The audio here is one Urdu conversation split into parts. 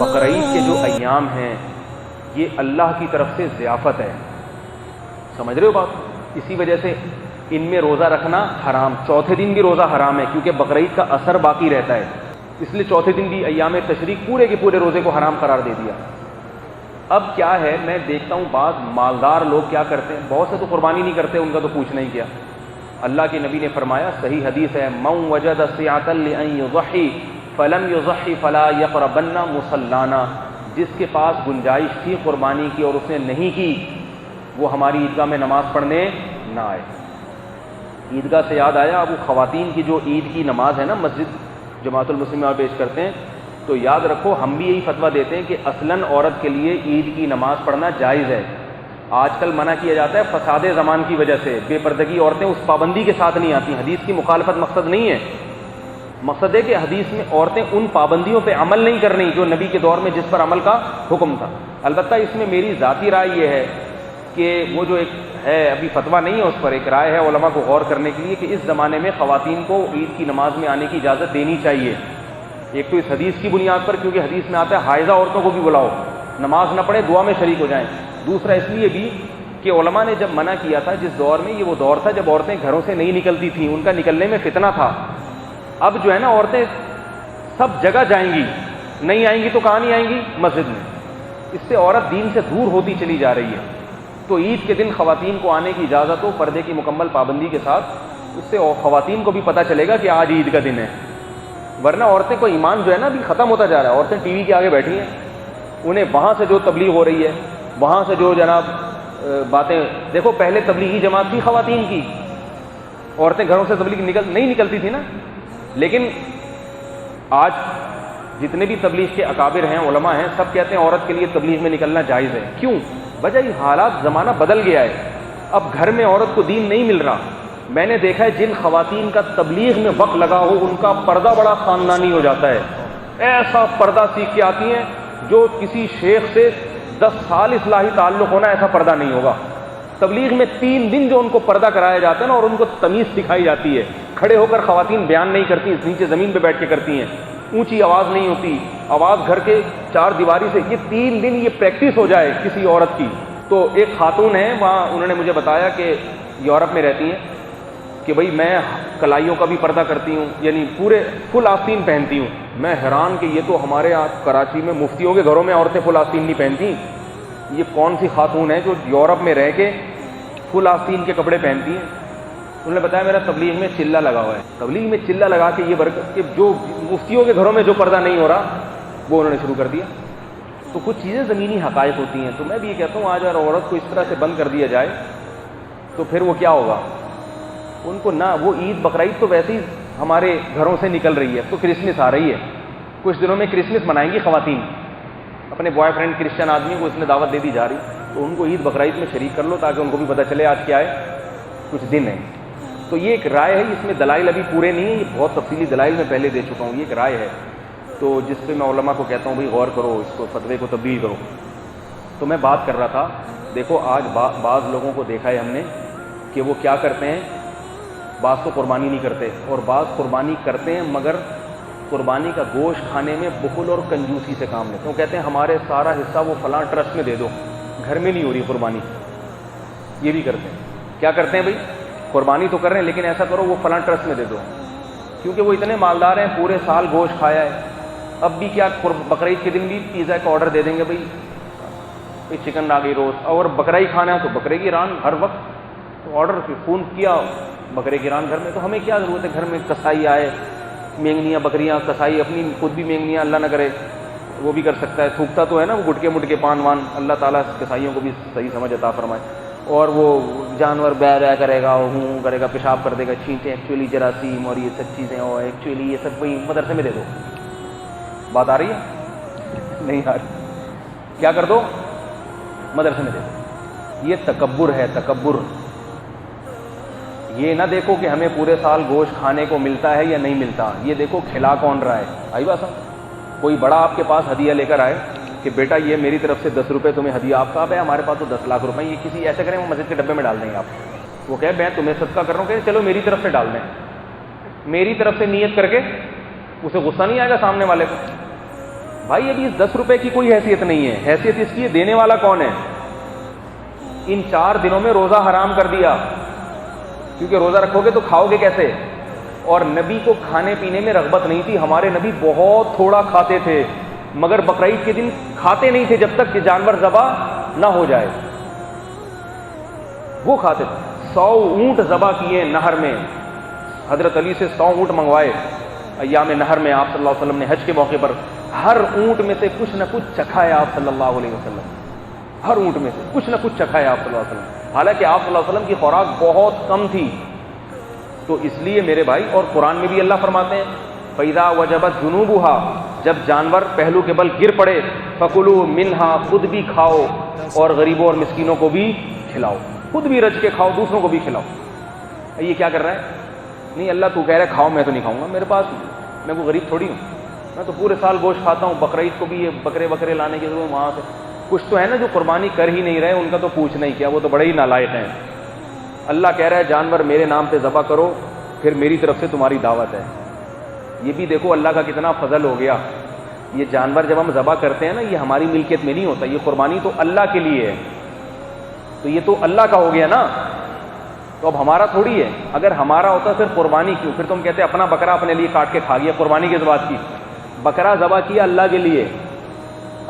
بقرعید کے جو ایام ہیں یہ اللہ کی طرف سے ضیافت ہے، سمجھ رہے ہو بات؟ اسی وجہ سے ان میں روزہ رکھنا حرام، چوتھے دن بھی روزہ حرام ہے کیونکہ بقرعید کا اثر باقی رہتا ہے، اس لیے چوتھے دن بھی ایام تشریق پورے کے پورے روزے کو حرام قرار دے دیا۔ اب کیا ہے، میں دیکھتا ہوں بعض مالدار لوگ کیا کرتے ہیں، بہت سے تو قربانی نہیں کرتے، ان کا تو پوچھنا ہی کیا۔ اللہ کے نبی نے فرمایا، صحیح حدیث ہے، من وجد سعۃ لأن یضحی فلم یضحی فلا یقربن مصلانا، جس کے پاس گنجائش تھی قربانی کی اور اس نے نہیں کی، وہ ہماری عیدگاہ میں نماز پڑھنے نہ آئے۔ عیدگاہ سے یاد آیا، اب وہ خواتین کی جو عید کی نماز ہے نا، مسجد جماعت المسلمین اور پیش کرتے ہیں، تو یاد رکھو ہم بھی یہی فتویٰ دیتے ہیں کہ اصلاً عورت کے لیے عید کی نماز پڑھنا جائز ہے۔ آج کل منع کیا جاتا ہے فساد زمان کی وجہ سے، بے پردگی عورتیں اس پابندی کے ساتھ نہیں آتی، حدیث کی مخالفت مقصد نہیں ہے، مقصد ہے کہ حدیث میں عورتیں ان پابندیوں پہ عمل نہیں کر رہی جو نبی کے دور میں جس پر عمل کا حکم تھا۔ البتہ اس میں میری ذاتی رائے یہ ہے کہ وہ جو ایک ہے، ابھی فتویٰ نہیں ہے اس پر، ایک رائے ہے علماء کو غور کرنے کے لیے کہ اس زمانے میں خواتین کو عید کی نماز میں آنے کی اجازت دینی چاہیے۔ ایک تو اس حدیث کی بنیاد پر، کیونکہ حدیث میں آتا ہے حائضہ عورتوں کو بھی بلاؤ، نماز نہ پڑھیں دعا میں شریک ہو جائیں۔ دوسرا اس لیے بھی کہ علماء نے جب منع کیا تھا، جس دور میں، یہ وہ دور تھا جب عورتیں گھروں سے نہیں نکلتی تھیں، ان کا نکلنے میں فتنہ تھا۔ اب جو ہے نا عورتیں سب جگہ جائیں گی، نہیں آئیں گی تو کہاں نہیں آئیں گی؟ مسجد میں۔ اس سے عورت دین سے دور ہوتی چلی جا رہی ہے۔ تو عید کے دن خواتین کو آنے کی اجازت ہو پردے کی مکمل پابندی کے ساتھ، اس سے خواتین کو بھی پتہ چلے گا کہ آج عید کا دن ہے۔ ورنہ عورتیں کو ایمان جو ہے نا ابھی ختم ہوتا جا رہا ہے، عورتیں ٹی وی کے آگے بیٹھی ہیں، انہیں وہاں سے جو تبلیغ ہو رہی ہے، وہاں سے جو جناب باتیں، دیکھو پہلے تبلیغی جماعت تھی خواتین کی، عورتیں گھروں سے تبلیغ نہیں نکلتی تھی نا، لیکن آج جتنے بھی تبلیغ کے اکابر ہیں، علماء ہیں، سب کہتے ہیں عورت کے لیے تبلیغ میں نکلنا جائز ہے۔ کیوں؟ وجہ یہ حالات، زمانہ بدل گیا ہے، اب گھر میں عورت کو دین نہیں مل رہا۔ میں نے دیکھا ہے جن خواتین کا تبلیغ میں وقت لگا ہو، ان کا پردہ بڑا خاندانی ہو جاتا ہے، ایسا پردہ سیکھ کے آتی ہیں جو کسی شیخ سے 10 سال اصلاحی تعلق ہونا، ایسا پردہ نہیں ہوگا۔ تبلیغ میں 3 دن جو ان کو پردہ کرایا جاتا ہے نا، اور ان کو تمیز سکھائی جاتی ہے، کھڑے ہو کر خواتین بیان نہیں کرتی، نیچے زمین پہ بیٹھ کے کرتی ہیں، اونچی آواز نہیں ہوتی، آواز گھر کے 4 دیواری سے، یہ 3 دن یہ پریکٹس ہو جائے کسی عورت کی۔ تو ایک خاتون ہے وہاں، انہوں نے مجھے بتایا کہ یورپ میں رہتی ہیں، کہ بھئی میں کلائیوں کا بھی پردہ کرتی ہوں، یعنی پورے فل آستین پہنتی ہوں۔ میں حیران کہ یہ تو ہمارے یہاں کراچی میں مفتیوں کے گھروں میں عورتیں فل آستین نہیں پہنتی، یہ کون سی خاتون ہے جو یورپ میں رہ کے فل آستین کے کپڑے پہنتی ہیں؟ انہوں نے بتایا میرا تبلیغ میں چلہ لگا ہوا ہے، تبلیغ میں چلہ لگا کے یہ برکت کہ جو مفتیوں کے گھروں میں جو پردہ نہیں ہو رہا وہ انہوں نے شروع کر دیا۔ تو کچھ چیزیں زمینی حقائق ہوتی ہیں، تو میں بھی یہ کہتا ہوں آج اگر عورت کو اس طرح سے بند کر دیا جائے تو پھر وہ کیا ہوگا؟ ان کو نہ، وہ عید بقرعید تو ویسے ہی ہمارے گھروں سے نکل رہی ہے، تو کرسمس آ رہی ہے، کچھ دنوں میں کرسمس منائیں گی خواتین، اپنے بوائے فرینڈ کرسچن آدمی کو اس میں دعوت دے دی جا رہی، تو ان کو عید بقرعید میں شریک کر لو تاکہ ان کو بھی پتہ چلے آج کیا ہے، کچھ دن ہے۔ تو یہ ایک رائے ہے، اس میں دلائل ابھی پورے نہیں ہیں، یہ بہت تفصیلی دلائل میں پہلے دے چکا ہوں، یہ ایک رائے ہے تو جس پہ میں علماء کو کہتا ہوں بھئی غور کرو، اس کو فتوے کو تبدیل کرو۔ تو میں بات کر رہا تھا، دیکھو آج بعض لوگوں کو دیکھا ہے ہم نے کہ وہ کیا کرتے ہیں، بعض تو قربانی نہیں کرتے اور بعض قربانی کرتے ہیں مگر قربانی کا گوشت کھانے میں بخل اور کنجوسی سے کام لیتے ہیں، وہ کہتے ہیں ہمارے سارا حصہ وہ فلاں ٹرسٹ میں دے دو، گھر میں نہیں ہو رہی قربانی۔ یہ بھی کرتے ہیں، کیا کرتے ہیں بھئی، قربانی تو کر رہے ہیں لیکن ایسا کرو وہ فلاں ٹرسٹ میں دے دو، کیونکہ وہ اتنے مالدار ہیں، پورے سال گوشت کھایا ہے، اب بھی کیا بقرعید کے دن بھی پیزا کا آرڈر دے دیں گے، بھئی چکن آ گئی روز، اور بکرا ہی کھانا ہے تو بکرے کی ران ہر وقت، تو آرڈر فون کیا بکرے کی ران گھر میں، تو ہمیں کیا ضرورت ہے گھر میں کسائی آئے، مینگنیاں بکریاں، کسائی اپنی خود بھی مینگنیاں، اللہ نہ کرے وہ بھی کر سکتا ہے، تھوکتا تو ہے نا وہ گٹکے مٹکے پان وان، اللہ تعالیٰ کسائیوں کو بھی صحیح سمجھ عطا فرمائے، اور وہ جانور بہ رہا کرے گا، ہوں کرے گا، پیشاب کر دے گا، چھینٹیں ایکچولی جراثیم اور یہ سب چیزیں، اور ایکچولی یہ سب وہی مدرسے میں دے دو۔ بات آ رہی ہے؟ نہیں آ رہی؟ کیا کر دو؟ مدرسے میں دے دو۔ یہ تکبر ہے، تکبر۔ یہ نہ دیکھو کہ ہمیں پورے سال گوشت کھانے کو ملتا ہے یا نہیں ملتا، یہ دیکھو کھلا کون رہا ہے۔ آئی بات سمجھ؟ کوئی بڑا آپ کے پاس ہدیہ لے کر آئے کہ بیٹا یہ میری طرف سے 10 روپے تمہیں ہدیہ، آپ کا ہے ہمارے پاس تو 10 لاکھ روپے، یہ کسی ایسے کریں وہ مسجد کے ڈبے میں ڈال دیں گے آپ، وہ کہے میں تمہیں صدقہ کر رہا ہوں، کہ چلو میری طرف سے ڈال دیں، میری طرف سے نیت کر کے، اسے غصہ نہیں آئے گا سامنے والے کو؟ بھائی ابھی اس 10 روپے کی کوئی حیثیت نہیں ہے، حیثیت اس کی دینے والا کون ہے؟ ان 4 دنوں میں روزہ حرام کر دیا، کیونکہ روزہ رکھو گے تو کھاؤ گے کیسے؟ اور نبی کو کھانے پینے میں رغبت نہیں تھی، ہمارے نبی بہت تھوڑا کھاتے تھے، مگر بقرعید کے دن کھاتے نہیں تھے جب تک کہ جانور ذبح نہ ہو جائے، وہ کھاتے تھے۔ 100 اونٹ ذبح کیے نہر میں، حضرت علی سے 100 اونٹ منگوائے ایام نہر میں، آپ صلی اللہ علیہ وسلم نے حج کے موقع پر ہر اونٹ میں سے کچھ نہ کچھ چکھا ہے آپ صلی اللہ علیہ وسلم، ہر اونٹ میں سے کچھ نہ کچھ چکھا ہے آپ صلی اللہ علیہ وسلم، حالانکہ آپ صلی اللہ علیہ وسلم کی خوراک بہت کم تھی۔ تو اس لیے میرے بھائی، اور قرآن میں بھی اللہ فرماتے ہیں فَإِذَا وَجَبَتْ جُنُوبُهَا، جب جانور پہلو کے بل گر پڑے، فَكُلُوا مِنْهَا، خود بھی کھاؤ اور غریبوں اور مسکینوں کو بھی کھلاؤ، خود بھی رچ کے کھاؤ، دوسروں کو بھی کھلاؤ۔ یہ کیا کر رہا ہے؟ نہیں اللہ تو کہہ رہا ہے کھاؤ، میں تو نہیں کھاؤں گا، میرے پاس میں کوئی غریب تھوڑی ہوں، میں تو پورے سال گوشت کھاتا ہوں، بقرعید کو بھی یہ بکرے لانے کی ضرورت وہاں سے کچھ تو ہے نا جو قربانی کر ہی نہیں رہے، ان کا تو پوچھنا ہی کیا، وہ تو بڑے ہی نالائق ہیں۔ اللہ کہہ رہا ہے جانور میرے نام پہ ذبح کرو، پھر میری طرف سے تمہاری دعوت ہے۔ یہ بھی دیکھو اللہ کا کتنا فضل ہو گیا، یہ جانور جب ہم ذبح کرتے ہیں نا، یہ ہماری ملکیت میں نہیں ہوتا، یہ قربانی تو اللہ کے لیے ہے، تو یہ تو اللہ کا ہو گیا نا، تو اب ہمارا تھوڑی ہے۔ اگر ہمارا ہوتا پھر قربانی کیوں؟ پھر تم کہتے اپنا بکرا اپنے لیے کاٹ کے کھا گیا، قربانی کس بات کی؟ بکرا ذبح کیا اللہ کے لیے،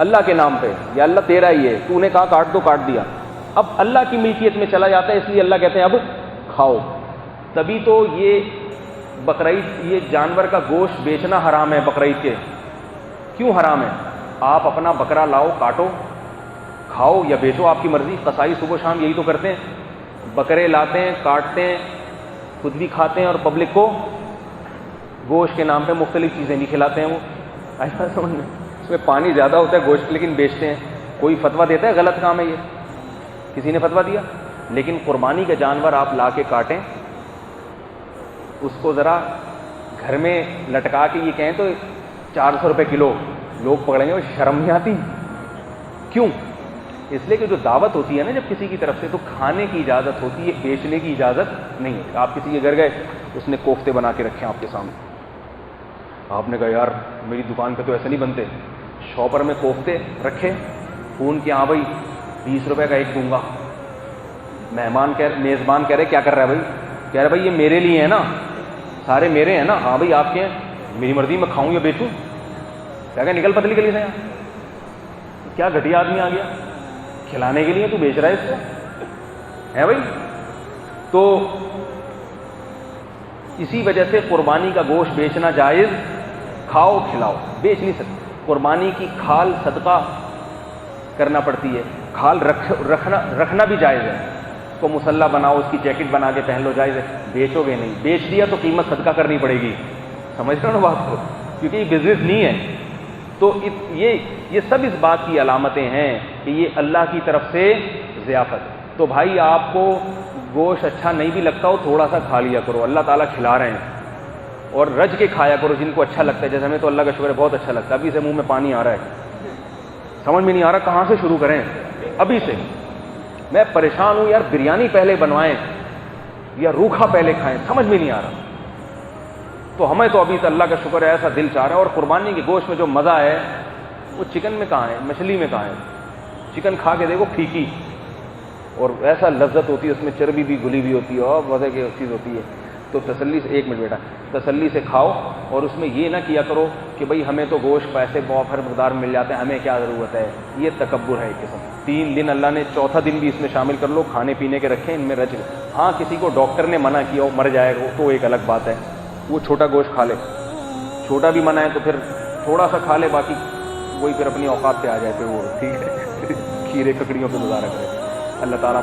اللہ کے نام پہ، یا اللہ تیرا ہی ہے، تو نے کہا کاٹ دو، کاٹ دیا، اب اللہ کی ملکیت میں چلا جاتا ہے، اس لیے اللہ کہتے ہیں اب کھاؤ۔ تبھی تو یہ بقرعید، یہ جانور کا گوشت بیچنا حرام ہے بقرعید کے۔ کیوں حرام ہے؟ آپ اپنا بکرا لاؤ، کاٹو، کھاؤ یا بیچو، آپ کی مرضی۔ قصائی صبح و شام یہی تو کرتے ہیں، بکرے لاتے ہیں، کاٹتے ہیں، خود بھی کھاتے ہیں اور پبلک کو گوشت کے نام پہ مختلف چیزیں بھی کھلاتے ہیں۔ وہ ایسا سمجھ میں، اس میں پانی زیادہ ہوتا ہے گوشت، لیکن بیچتے ہیں۔ کوئی فتویٰ دیتا ہے غلط کام ہے یہ؟ کسی نے فتویٰ دیا؟ لیکن قربانی کا جانور آپ لا کے کاٹیں، اس کو ذرا گھر میں لٹکا کے یہ کہیں تو 400 روپے کلو، لوگ پکڑیں گے، وہ شرم نہیں آتی؟ کیوں؟ اس لیے کہ جو دعوت ہوتی ہے نا جب کسی کی طرف سے، تو کھانے کی اجازت ہوتی ہے، بیچنے کی اجازت نہیں ہوتی۔ آپ کسی کے گھر گئے، اس نے کوفتے بنا کے رکھے آپ کے سامنے، آپ نے کہا یار میری دکان پہ تو ایسے نہیں بنتے، شاپر میں کوفتے رکھے، فون کیا، ہاں بھائی 20 روپے کا ایک دوں گا۔ میزبان کہہ رہے کیا کر رہا ہے بھائی؟ کہہ رہے بھائی یہ میرے لیے ہے نا، سارے میرے ہیں نا۔ ہاں بھائی آپ کے ہیں، میری مرضی میں کھاؤں یا بیچوں؟ کیا کہ نکل پتلی گلی سے یہاں، کیا گھٹیا آدمی آ گیا، کھلانے کے لیے تو بیچ رہا ہے اس کو، ہے بھائی؟ تو اسی وجہ سے قربانی کا گوشت بیچنا جائز، کھاؤ کھلاؤ، بیچ نہیں سکتے۔ قربانی کی کھال صدقہ کرنا پڑتی ہے، کھال رکھنا بھی جائز ہے، اس کو مسلح بناؤ، اس کی جیکٹ بنا کے پہن لو، جائز ہے، بیچو گے نہیں، بیچ دیا تو قیمت صدقہ کرنی پڑے گی، سمجھ رہے ہو نا بات کو؟ کیونکہ یہ بزنس نہیں ہے۔ تو یہ سب اس بات کی علامتیں ہیں کہ یہ اللہ کی طرف سے ضیافت۔ تو بھائی آپ کو گوشت اچھا نہیں بھی لگتا ہو، تھوڑا سا کھا لیا کرو، اللہ تعالیٰ کھلا رہے ہیں، اور رج کے کھایا کرو جن کو اچھا لگتا ہے، جیسے ہمیں تو اللہ کا شکر ہے بہت اچھا لگتا ہے، ابھی سے منہ میں پانی آ رہا ہے، سمجھ میں نہیں آ رہا کہاں سے شروع کریں، ابھی سے میں پریشان ہوں یار، بریانی پہلے بنوائیں یا روکھا پہلے کھائیں، سمجھ میں نہیں آ رہا۔ تو ہمیں تو ابھی تو اللہ کا شکر ہے ایسا دل چاہ رہا ہے، اور قربانی کے گوشت میں جو مزہ ہے وہ چکن میں کہاں ہے، مچھلی میں کہاں ہے؟ چکن کھا کے دیکھو پھیکی، اور ایسا لذت ہوتی ہے، اس میں چربی بھی گلی بھی ہوتی ہے اور مزے کی چیز ہوتی ہے۔ تو تسلی سے، ایک منٹ بیٹا، تسلی سے کھاؤ، اور اس میں یہ نہ کیا کرو کہ بھئی ہمیں تو گوشت پیسے بہت ہر مقدار مل جاتے ہیں، ہمیں کیا ضرورت ہے، یہ تکبر ہے ایک قسم۔ 3 دن اللہ نے، چوتھا دن بھی اس میں شامل کر لو، کھانے پینے کے رکھیں، ان میں رچ لو۔ ہاں کسی کو ڈاکٹر نے منع کیا ہو، مر جائے گا تو ایک الگ بات ہے، وہ چھوٹا گوشت کھا لے، چھوٹا بھی منع ہے تو پھر تھوڑا سا کھا لے، باقی وہی پھر اپنی اوقات پہ آ جائے، پھر وہ ٹھیک ہے، کھیرے ککڑیوں پہ گزارا کرے۔ اللہ تعالیٰ